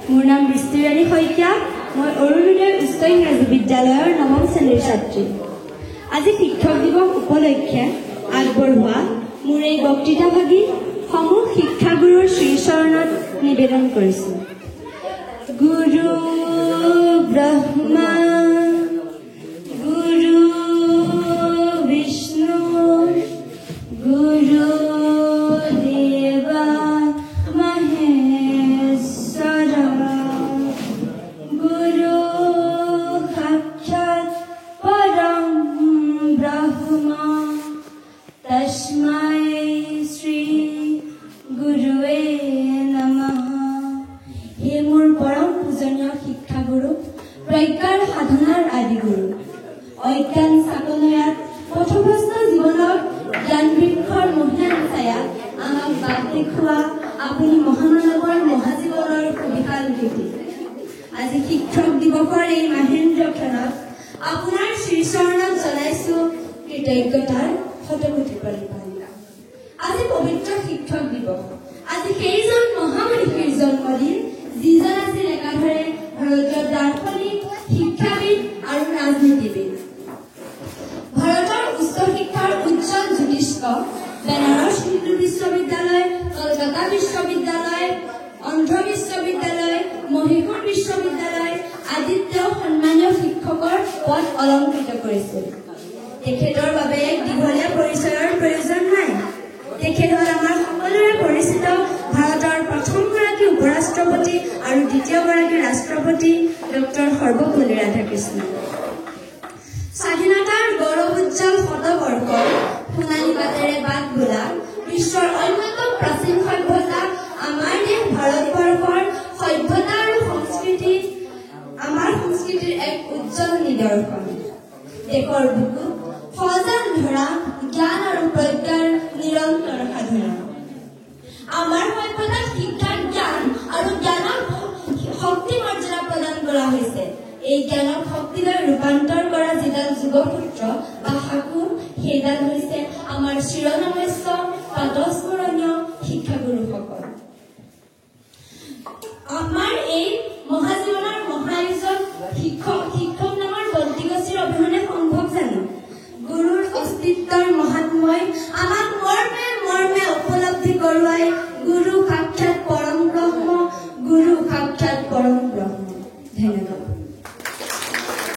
মোৰ নাম বৃষ্টিৰাণী শইকীয়া। মই অৰুণোদয় উচ্চ ইংৰাজী বিদ্যালয়ৰ 9ম শ্ৰেণীৰ ছাত্ৰী। আজি শিক্ষক দিৱস উপলক্ষে আগবঢ়োৱা মোৰ এই বক্তৃতাভাগী সমূহ শিক্ষাগুৰুৰ শ্ৰীচৰণত নিবেদন কৰিছোঁ। গুৰু ব্ৰহ্মা গুৰু বিষ্ণু গুৰু দেৱা মহেশ্বৰ গুৰু সাক্ষাৎ পৰম ব্ৰহ্ম তস্मै শ্ৰী গুৰুৱে নমঃ। হে মোৰ পৰম পূজনীয় শিক্ষাগুৰু, প্ৰজ্ঞাৰ সাধনাৰ আদিগুৰু, অজ্ঞান চাকনৈয়াত পথভ্ৰষ্ট জীৱনত জ্ঞান বৃক্ষৰ মহিয়ান ছায়াত আমাক বাট দেখুওৱা আপুনি মহামানৱৰ মহাজীৱনৰ সুবিশাল ভীতি। আজি শিক্ষক দিৱসৰ এই মাহেন্দ্ৰ ক্ষণত আপোনাৰ শ্ৰীচৰণত জনাইছো কৃতজ্ঞতাৰ শতকোটি প্ৰণাম। আজি পবিত্ৰ শিক্ষক দিৱস। আজি সেইজন মহামনীষীৰ জন্মদিন যিজন আছিল একাধাৰে ভাৰতীয় দাৰ্শনিক, শিক্ষাবিদ আৰু ৰাজনীতিবিদ। ভাৰতৰ উচ্চ শিক্ষাৰ উজ্জ্বল জ্যোতিষ্ক বেনাৰস হিন্দু বিশ্ববিদ্যালয়, কলকাতা বিশ্ববিদ্যালয়, অন্ধ্ৰ বিশ্ববিদ্যালয়, মহীশূৰ বিশ্ববিদ্যালয় আদিত তেওঁ সন্মানীয় শিক্ষকৰ পদ অলংকৃত কৰিছিল। তেখেতৰ বাবে এক দীঘলীয়া পৰিচয়ৰ প্ৰয়োজন নাই। তেখেত হ'ল আমাৰ সকলোৰে পৰিচিত ভাৰতৰ প্ৰথমগৰাকী উপৰাষ্ট্ৰপতি আৰু দ্বিতীয়গৰাকী ৰাষ্ট্ৰপতি ডক্টৰ সৰ্বপল্লী ৰাধাকৃষ্ণ। স্বাধীনতাৰ গৌৰৱোজ্জ্বল শতবৰ্ষৰ সোণালী বাটেৰে বাট বোলা বিশ্বৰ অন্যতম প্ৰাচীন সভ্যতা আমাৰ দেশ ভাৰতবৰ্ষৰ সভ্যতা আৰু সংস্কৃতি আমাৰ সংস্কৃতিৰ এক উজ্জ্বল নিদৰ্শন। দেশৰ বুকুত সজান ধৰা জ্ঞান আৰু প্ৰজ্ঞাৰ নিৰন্তৰ সাধনা। আমাৰ সভ্যতাত শিক্ষা, জ্ঞান আৰু জ্ঞানক শক্তি মৰ্যাদা প্ৰদান কৰা হৈছে। এই জ্ঞানক শক্তিলৈ ৰূপান্তৰ কৰা যিডাল যোগসূত্ৰ বা সাঁকো, সেইডাল হৈছে আমাৰ চিৰনমস্য প্ৰাতঃস্মৰণীয় শিক্ষাগুৰুসকল। আমাৰ এই মহাজীৱনৰ মহায়োজন শিক্ষক নামৰ বন্তিগছিৰ অবিহনে সম্ভৱ জানো? গুৰুৰ অস্তিত্বৰ মহাত্মই আমাক